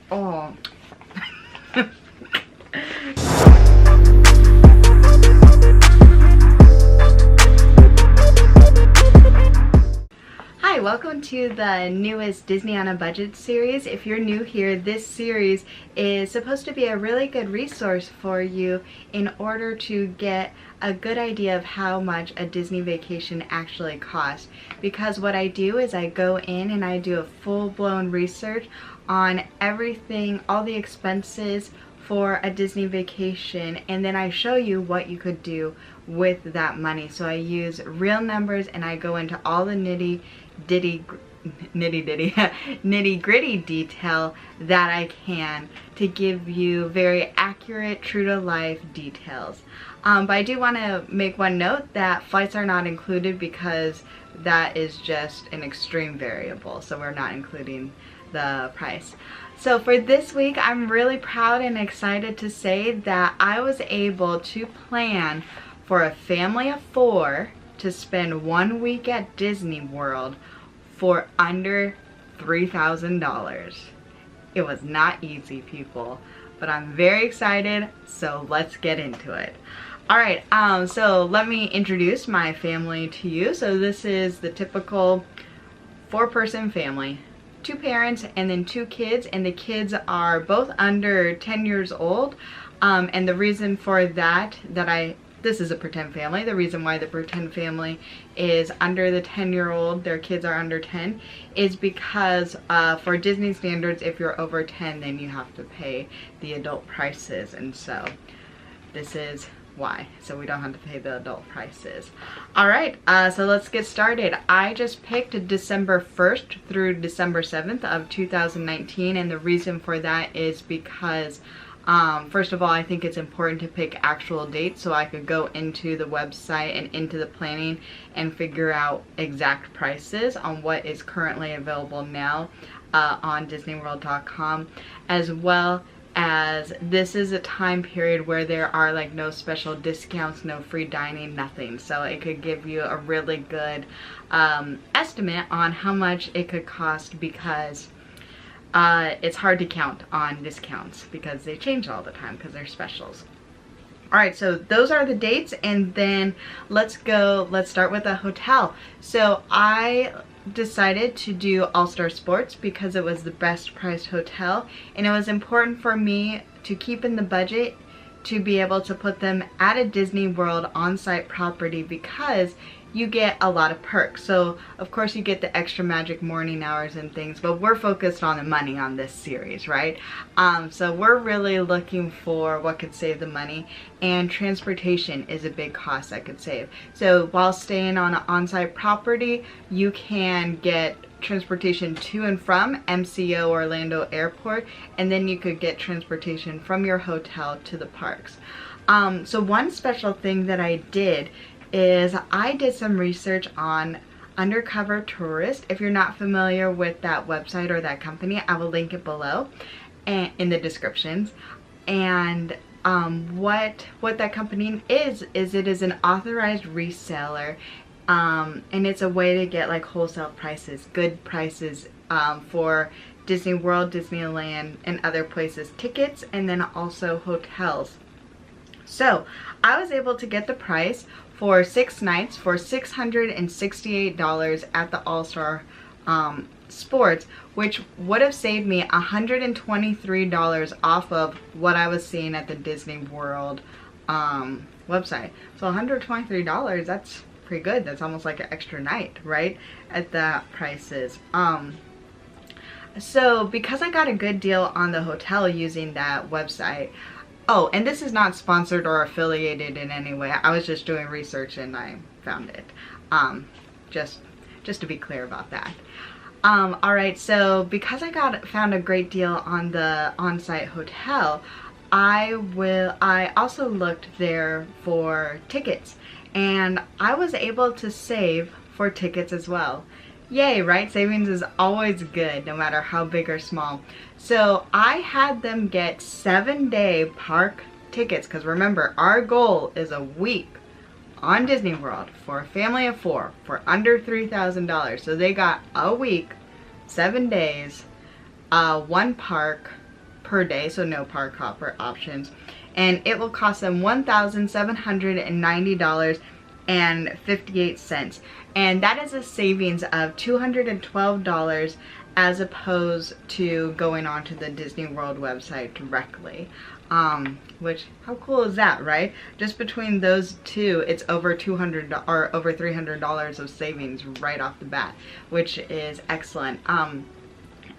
Oh. Hi, welcome to the newest Disney on a Budget series. If you're new here, this series is supposed to be a really good resource for you in order to get a good idea of how much a Disney vacation actually costs. Because what I do is I go in and I do a full-blown research on everything, all the expenses for a Disney vacation, and then I show you what you could do with that money. So I use real numbers and I go into all the nitty gritty detail that I can to give you very accurate, true to life details. But I do want to make one note that flights are not included because that is just an extreme variable, so we're not including the price. So for this week, I'm really proud and excited to say that I was able to plan for a family of 4 to spend 1 week at Disney World for under $3,000. It was not easy, people, but I'm very excited, so let's get into it. Alright, so let me introduce my family to you. So this is the typical 4-person family. 2 parents and then 2 kids, and the kids are both under 10 years old. And the reason for that, this is a pretend family. The reason why the pretend family is under the 10-year-old, their kids are under 10, is because for Disney standards, if you're over 10, then you have to pay the adult prices. And so this is why. So we don't have to pay the adult prices. Alright, so let's get started. I just picked December 1st through December 7th of 2019, and the reason for that is because first of all, I think it's important to pick actual dates so I could go into the website and into the planning and figure out exact prices on what is currently available now on DisneyWorld.com, as well as this is a time period where there are like no special discounts, no free dining, nothing. So it could give you a really good estimate on how much it could cost, because it's hard to count on discounts because they change all the time because they're specials. Alright, so those are the dates, and then let's start with the hotel. So I decided to do All-Star Sports because it was the best priced hotel, and it was important for me to keep in the budget to be able to put them at a Disney World on-site property, because you get a lot of perks. So of course you get the extra magic morning hours and things, but we're focused on the money on this series, right? So we're really looking for what could save the money, and transportation is a big cost that could save. So while staying on an on-site property, you can get transportation to and from MCO Orlando Airport, and then you could get transportation from your hotel to the parks. So one special thing that I did is I did some research on Undercover Tourist. If you're not familiar with that website or that company, I will link it below and in the descriptions. And what that company is it is an authorized reseller, and it's a way to get like wholesale prices, good prices for Disney World, Disneyland, and other places, tickets, and then also hotels. So I was able to get the price for 6 nights for $668 at the All-Star Sports, which would have saved me $123 off of what I was seeing at the Disney World website. So $123, that's pretty good. That's almost like an extra night, right? At that prices. So because I got a good deal on the hotel using that website. Oh, and this is not sponsored or affiliated in any way. I was just doing research and I found it. Just to be clear about that. Alright, so because I found a great deal on the on-site hotel, I also looked there for tickets, and I was able to save for tickets as well. Yay, right? Savings is always good, no matter how big or small. So I had them get 7-day park tickets, because remember, our goal is a week on Disney World for a family of 4 for under $3,000. So they got a week, 7 days, 1 park per day, so no park hopper options. And it will cost them $1,790.58. And that is a savings of $212 as opposed to going onto the Disney World website directly. Which, how cool is that, right? Just between those two, it's over $200 or over $300 of savings right off the bat, which is excellent.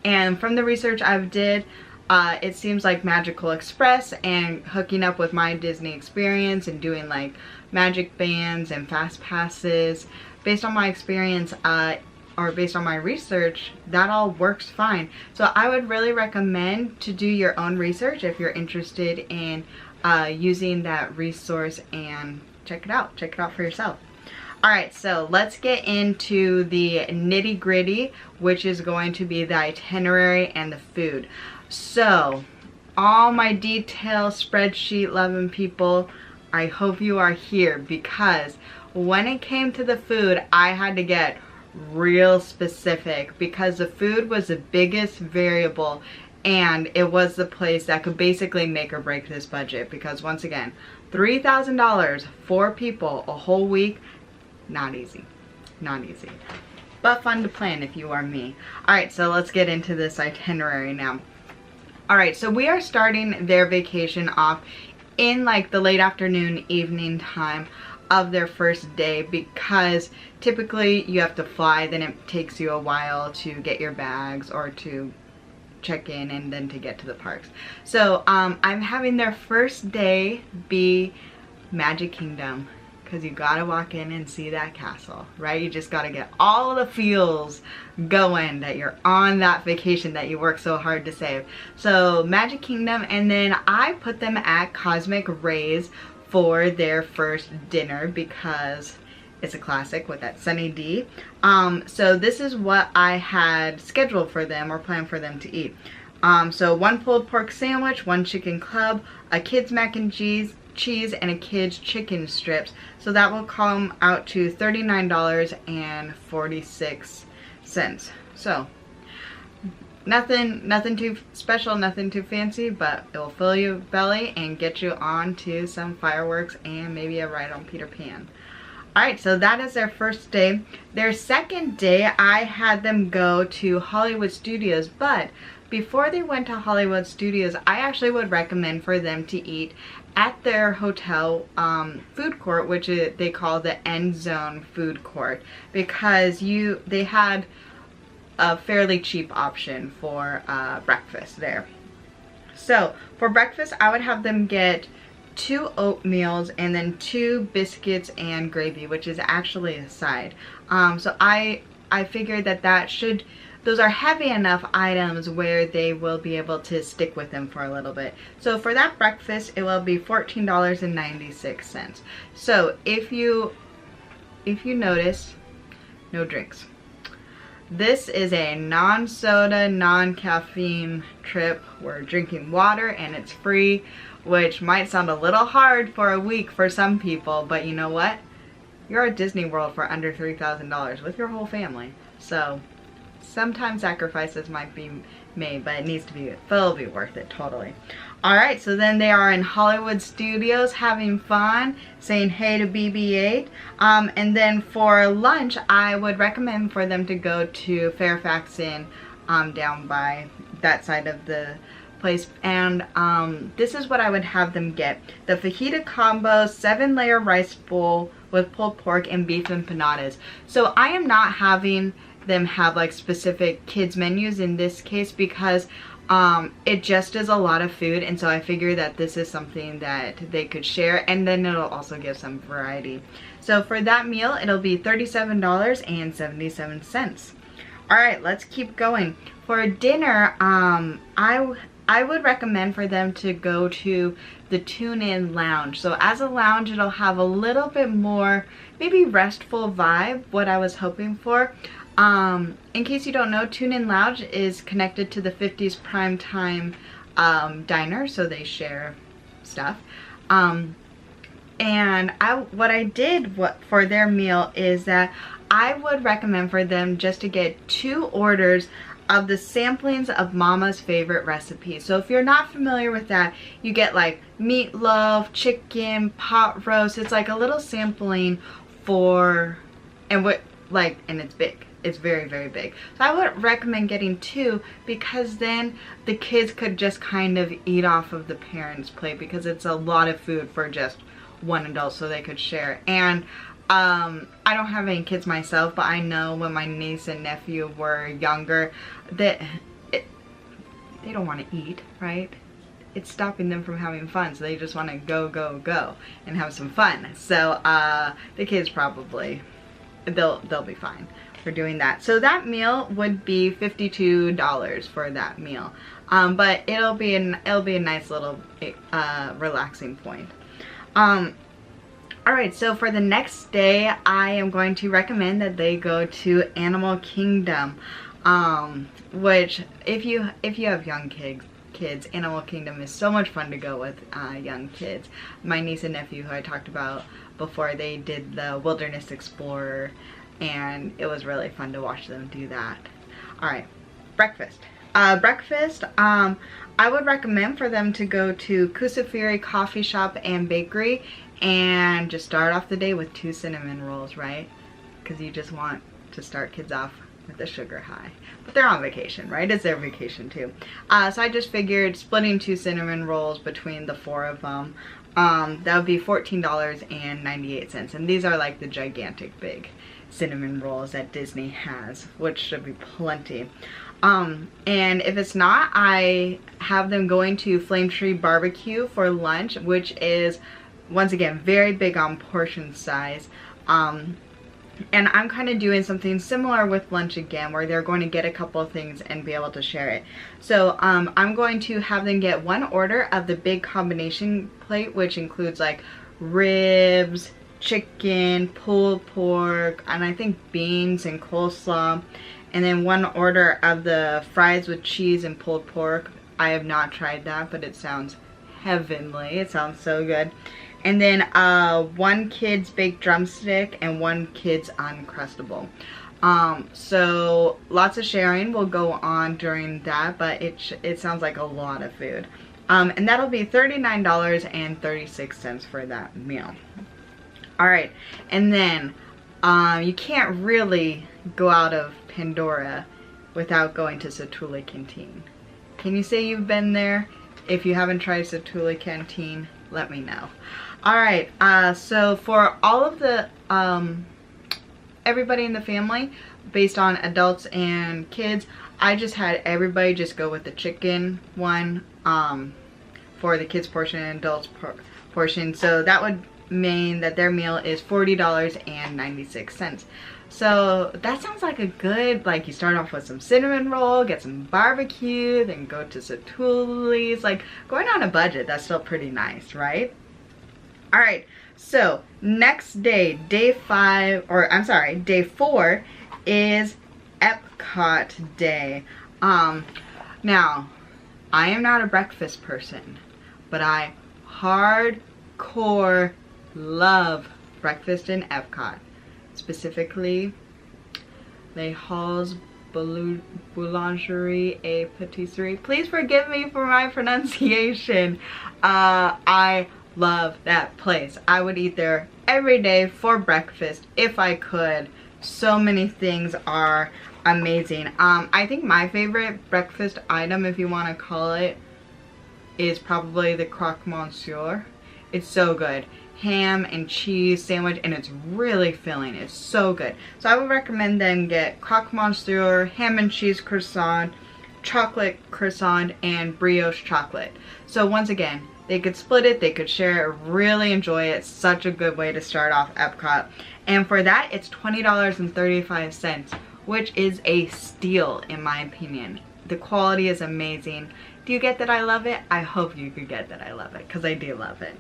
And from the research I've did, it seems like Magical Express and hooking up with my Disney experience and doing like magic bands and fast passes, based on my experience, or based on my research, that all works fine. So I would really recommend to do your own research if you're interested in using that resource, and check it out for yourself. Alright, so let's get into the nitty gritty, which is going to be the itinerary and the food. So, all my detail spreadsheet loving people, I hope you are here, because when it came to the food, I had to get real specific because the food was the biggest variable, and it was the place that could basically make or break this budget, because once again, $3,000 for people a whole week, not easy, but fun to plan if you are me. Alright, so let's get into this itinerary now. Alright, so we are starting their vacation off in like the late afternoon, evening time of their first day, because typically you have to fly, then it takes you a while to get your bags or to check in and then to get to the parks. So I'm having their first day be Magic Kingdom, because you gotta walk in and see that castle, right? You just gotta get all of the feels going that you're on that vacation that you work so hard to save. So Magic Kingdom, and then I put them at Cosmic Rays for their first dinner because it's a classic with that Sunny D. So this is what I had scheduled for them or planned for them to eat. So one pulled pork sandwich, one chicken club, a kid's mac and cheese, and a kid's chicken strips. So that will come out to $39.46. So nothing too special, nothing too fancy, but it will fill your belly and get you on to some fireworks and maybe a ride on Peter Pan. Alright, so that is their first day. Their second day, I had them go to Hollywood Studios, but before they went to Hollywood Studios, I actually would recommend for them to eat at their hotel food court, which they call the End Zone food court, because they had a fairly cheap option for breakfast there. So for breakfast, I would have them get 2 oatmeals and then 2 biscuits and gravy, which is actually a side. So I figured that those are heavy enough items where they will be able to stick with them for a little bit. So for that breakfast, it will be $14.96. So if you notice, no drinks. This is a non-soda, non-caffeine trip. We're drinking water and it's free, which might sound a little hard for a week for some people, but you know what? You're at Disney World for under $3,000 with your whole family. So sometimes sacrifices might be made, but it'll be worth it totally. Alright, so then they are in Hollywood Studios having fun, saying hey to BB-8. And then for lunch, I would recommend for them to go to Fairfax Inn down by that side of the place. And this is what I would have them get. The fajita combo 7-layer rice bowl with pulled pork and beef empanadas. So I am not having them have like specific kids menus in this case, because it just is a lot of food, and so I figure that this is something that they could share, and then it'll also give some variety. So for that meal, it'll be $37.77. Alright, let's keep going. For dinner, I would recommend for them to go to the Tune-In Lounge. So as a lounge, it'll have a little bit more maybe restful vibe, what I was hoping for. In case you don't know, Tune-In Lounge is connected to the 50s Primetime Diner, so they share stuff. And what I did for their meal is that I would recommend for them just to get 2 orders of the samplings of Mama's favorite recipes. So if you're not familiar with that, you get like meatloaf, chicken, pot roast. It's like a little sampling for, and it's big. It's very, very big. So I would recommend getting 2, because then the kids could just kind of eat off of the parents' plate, because it's a lot of food for just one adult, so they could share. And I don't have any kids myself, but I know when my niece and nephew were younger that they don't want to eat, right? It's stopping them from having fun, so they just want to go and have some fun. So the kids probably, they'll be fine for doing that. So that meal would be $52 for that meal, but it'll be a nice little relaxing point. Alright, so for the next day, I am going to recommend that they go to Animal Kingdom, which if you have young kids, Animal Kingdom is so much fun to go with young kids. My niece and nephew, who I talked about before, they did the Wilderness Explorer, and it was really fun to watch them do that. Alright, breakfast. I would recommend for them to go to Kusafiri Coffee Shop and Bakery and just start off the day with 2 cinnamon rolls, right? Because you just want to start kids off with a sugar high. But they're on vacation, right? It's their vacation too. So I just figured splitting 2 cinnamon rolls between the 4 of them, that would be $14.98. And these are like the gigantic big cinnamon rolls that Disney has, which should be plenty. And if it's not, I have them going to Flame Tree Barbecue for lunch, which is, once again, very big on portion size. And I'm kind of doing something similar with lunch again, where they're going to get a couple of things and be able to share it. So I'm going to have them get 1 order of the big combination plate, which includes like ribs, chicken, pulled pork, and I think beans and coleslaw. And then 1 order of the fries with cheese and pulled pork. I have not tried that, but it sounds heavenly. It sounds so good. And then 1 kid's baked drumstick and 1 kid's Uncrustable. So lots of sharing will go on during that, but it sounds like a lot of food. And that'll be $39.36 for that meal. Alright, and then you can't really go out of Pandora without going to Satu'li Canteen. Can you say you've been there? If you haven't tried Satu'li Canteen, let me know. Alright, so for all of the everybody in the family, based on adults and kids, I just had everybody just go with the chicken one for the kids portion and adults portion. So that would mean that their meal is $40.96. So that sounds like a good, like, you start off with some cinnamon roll, get some barbecue, then go to Satu'li's. Like, going on a budget, that's still pretty nice, right? Alright, so next day, day 4 is Epcot day. Now, I am not a breakfast person, but I hardcore love breakfast in Epcot. Specifically, Les Halles Boulangerie et Patisserie. Please forgive me for my pronunciation. I love that place. I would eat there every day for breakfast if I could. So many things are amazing. I think my favorite breakfast item, if you want to call it, is probably the croque monsieur. It's so good. Ham and cheese sandwich, and it's really filling. It's so good. So I would recommend them get croque monsieur, ham and cheese croissant, chocolate croissant, and brioche chocolate. So once again, they could split it, they could share it, really enjoy it. It's such a good way to start off Epcot. And for that, it's $20.35, which is a steal in my opinion. The quality is amazing. Do you get that I love it? I hope you could get that I love it, because I do love it.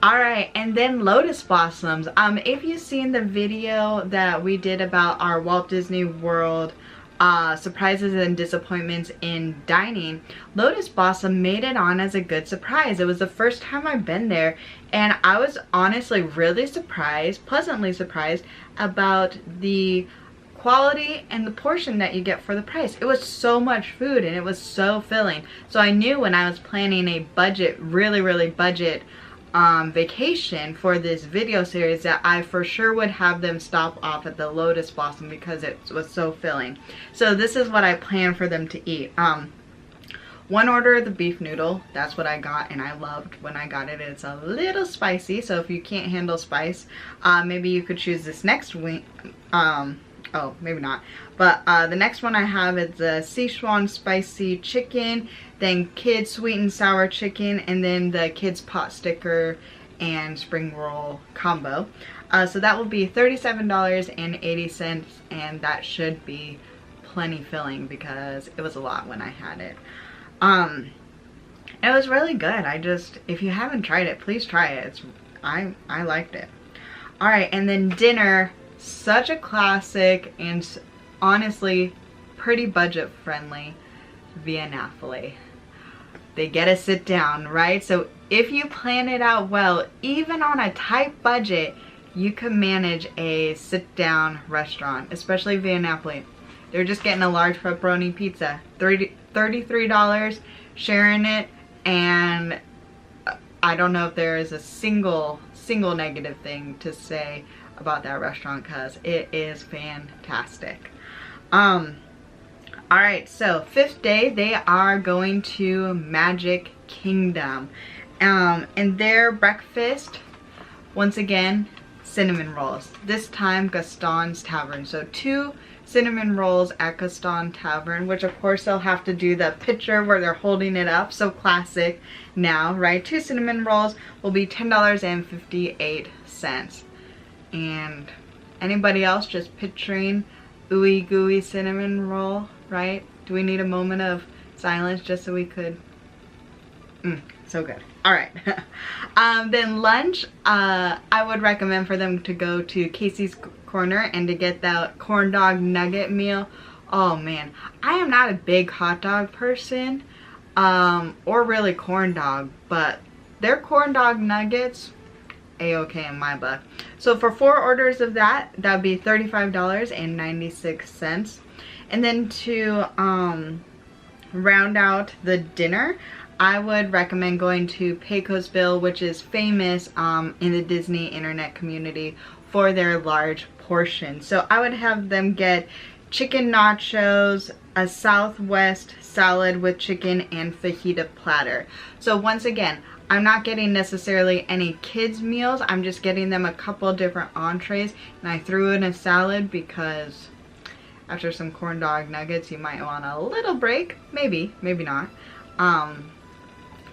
Alright, and then Lotus Blossoms. If you've seen the video that we did about our Walt Disney World surprises and disappointments in dining, Lotus Blossom made it on as a good surprise. It was the first time I've been there, and I was honestly really surprised, pleasantly surprised, about the quality and the portion that you get for the price. It was so much food and it was so filling. So I knew when I was planning a budget, really budget vacation for this video series that I for sure would have them stop off at the Lotus Blossom because it was so filling. So this is what I planned for them to eat. One order of the beef noodle, that's what I got, and I loved when I got it. It's a little spicy, so if you can't handle spice, maybe you could choose this next wing. Oh, maybe not. But the next one I have is the Sichuan spicy chicken, then kids sweet and sour chicken, and then the kids pot sticker and spring roll combo. So that will be $37.80, and that should be plenty filling because it was a lot when I had it. It was really good. If you haven't tried it, please try it. I liked it. All right, and then dinner, such a classic and honestly pretty budget friendly, Via Napoli. They get a sit down, right? So if you plan it out well, even on a tight budget, you can manage a sit down restaurant, especially Via Napoli. They're just getting a large pepperoni pizza, $33, sharing it, and I don't know if there is a single negative thing to say about that restaurant because it is fantastic. Alright, so 5th day they are going to Magic Kingdom, and their breakfast, once again, cinnamon rolls. This time Gaston's Tavern. So 2 cinnamon rolls at Gaston Tavern, which of course they'll have to do the picture where they're holding it up, so classic now, right? 2 cinnamon rolls will be $10.58. And anybody else just picturing ooey gooey cinnamon roll, right? Do we need a moment of silence just so we could? So good. All right. Then lunch, I would recommend for them to go to Casey's Corner and to get that corn dog nugget meal. Oh man, I am not a big hot dog person, or really corn dog, but their corn dog nuggets, a-okay in my book. So for 4 orders of that would be $35.96. And then to round out the dinner, I would recommend going to PECOS, which is famous in the Disney internet community for their large portion. So I would have them get chicken nachos, a Southwest salad with chicken, and fajita platter. So once again, I'm not getting necessarily any kids meals. I'm just getting them a couple different entrees, and I threw in a salad because after some corn dog nuggets, you might want a little break. Maybe, maybe not.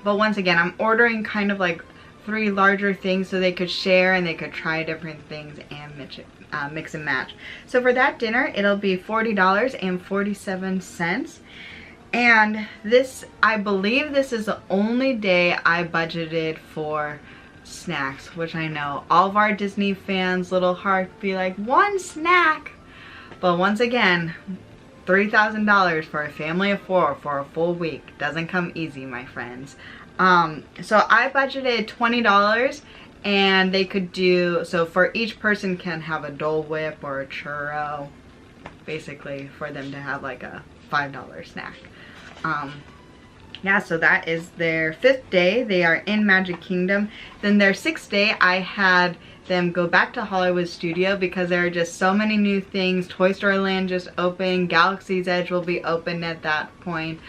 But once again, I'm ordering kind of like 3 larger things so they could share and they could try different things and mix and match. So for that dinner, it'll be $40.47. And this, I believe this is the only day I budgeted for snacks, which I know all of our Disney fans' little heart be like, 1 snack. But once again, $3,000 for a family of 4 for a full week doesn't come easy, my friends. So I budgeted $20, and they could do, so for each person can have a Dole Whip or a churro, basically for them to have like a $5 snack. Yeah, so that is their 5th day. They are in Magic Kingdom. Then their 6th day, I had them go back to Hollywood Studio because there are just so many new things. Toy Story Land just opened. Galaxy's Edge will be open at that point.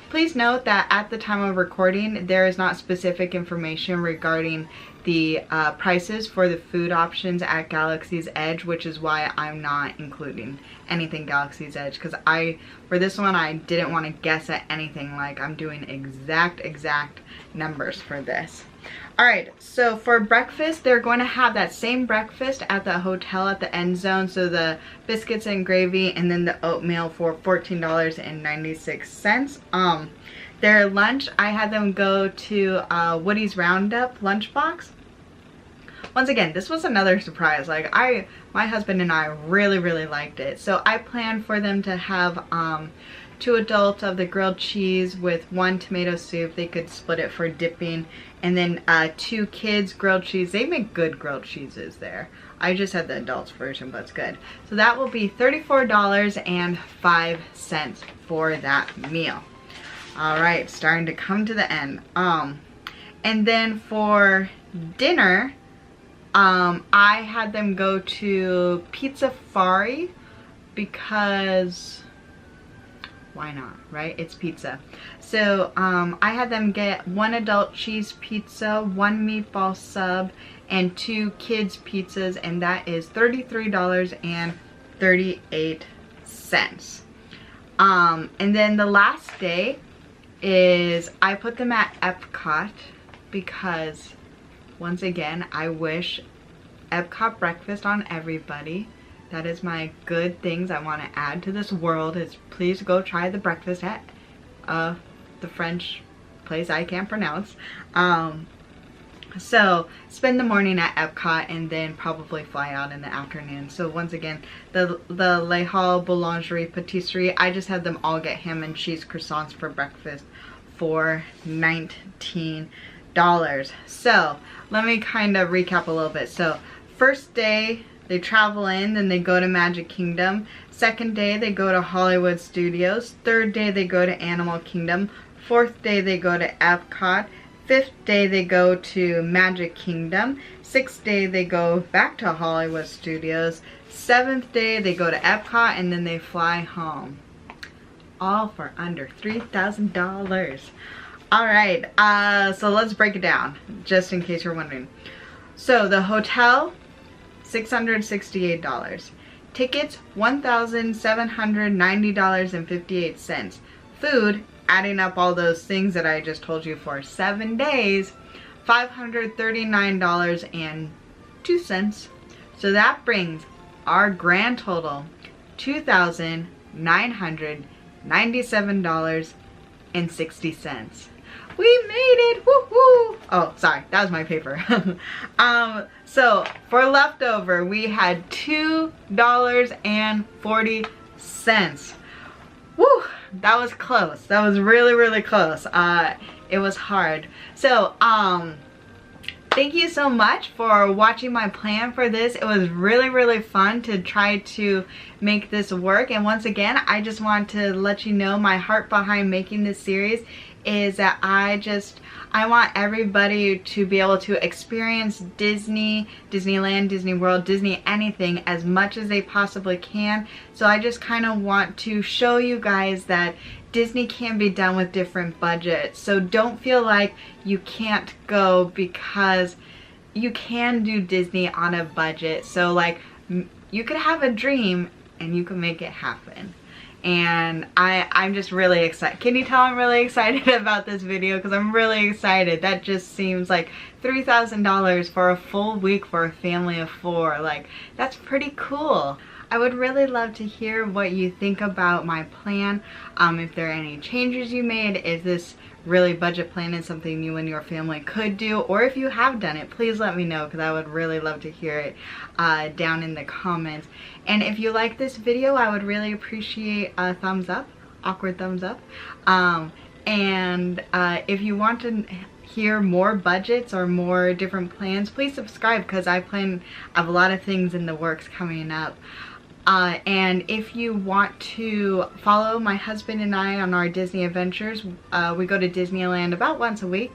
Please note that at the time of recording, there is not specific information regarding the prices for the food options at Galaxy's Edge, which is why I'm not including anything Galaxy's Edge, because for this one I didn't want to guess at anything. Like, I'm doing exact numbers for this. Alright, so for breakfast, they're going to have that same breakfast at the hotel at the end zone. So the biscuits and gravy and then the oatmeal for $14.96. Their lunch, I had them go to Woody's Roundup LUNCHBOX. Once again, this was another surprise. Like, my husband and I really liked it. So I planned for them to have 2 adults of the grilled cheese with 1 tomato soup. They could split it for dipping. And then 2 kids grilled cheese. They make good grilled cheeses there. I just had the adults version, but it's good. So that will be $34.05 for that meal. All right, starting to come to the end. And then for dinner, I had them go to Pizza Fari because why not, right? It's pizza. So I had them get 1 adult cheese pizza, 1 meatball sub, and 2 kids pizzas, and that is $33.38. And then the last day is I put them at Epcot because once again, I wish Epcot breakfast on everybody. That is my good things I want to add to this world is please go try the breakfast at the French place I can't pronounce. So spend the morning at Epcot and then probably fly out in the afternoon. So once again, the Le Hall Boulangerie Patisserie, I just had them all get ham and cheese croissants for breakfast for $19. So let me kind of recap a little bit. So first day they travel in, then they go to Magic Kingdom. Second day they go to Hollywood Studios. Third day they go to Animal Kingdom. Fourth day they go to Epcot. Fifth day they go to Magic Kingdom. Sixth day they go back to Hollywood Studios. Seventh day they go to Epcot and then they fly home. All for under $3,000. All right, so let's break it down just in case you're wondering. So the hotel, $668. Tickets, $1,790.58. Food, adding up all those things that I just told you for 7 days, $539.02. So that brings our grand total $2,997.60. We made it! Woohoo! Oh, sorry, that was my paper. So for leftover, we had $2.40. Woo! That was close. That was really, really close. It was hard. So, thank you so much for watching my plan for this. It was really, really fun to try to make this work. And once again, I just want to let you know my heart behind making this series is that I want everybody to be able to experience Disney, Disneyland, Disney World, Disney anything as much as they possibly can. So I just kind of want to show you guys that Disney can be done with different budgets. So don't feel like you can't go because you can do Disney on a budget. So like you could have a dream and you can make it happen. And I'm just really excited. Can you tell I'm really excited about this video? Because I'm really excited. That just seems like $3,000 for a full week for a family of 4. Like, that's pretty cool. I would really love to hear what you think about my plan. If there are any changes you made, if this really budget plan is something you and your family could do, or if you have done it, please let me know because I would really love to hear it down in the comments. And if you like this video, I would really appreciate a thumbs up, awkward thumbs up. And if you want to hear more budgets or more different plans, please subscribe because I have a lot of things in the works coming up. And if you want to follow my husband and I on our Disney adventures, we go to Disneyland about once a week.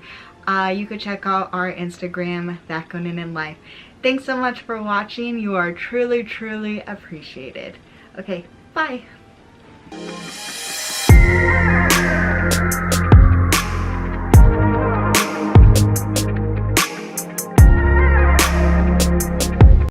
You could check out our Instagram, That Goninan Life. Thanks so much for watching. You are truly, truly appreciated. Okay, bye.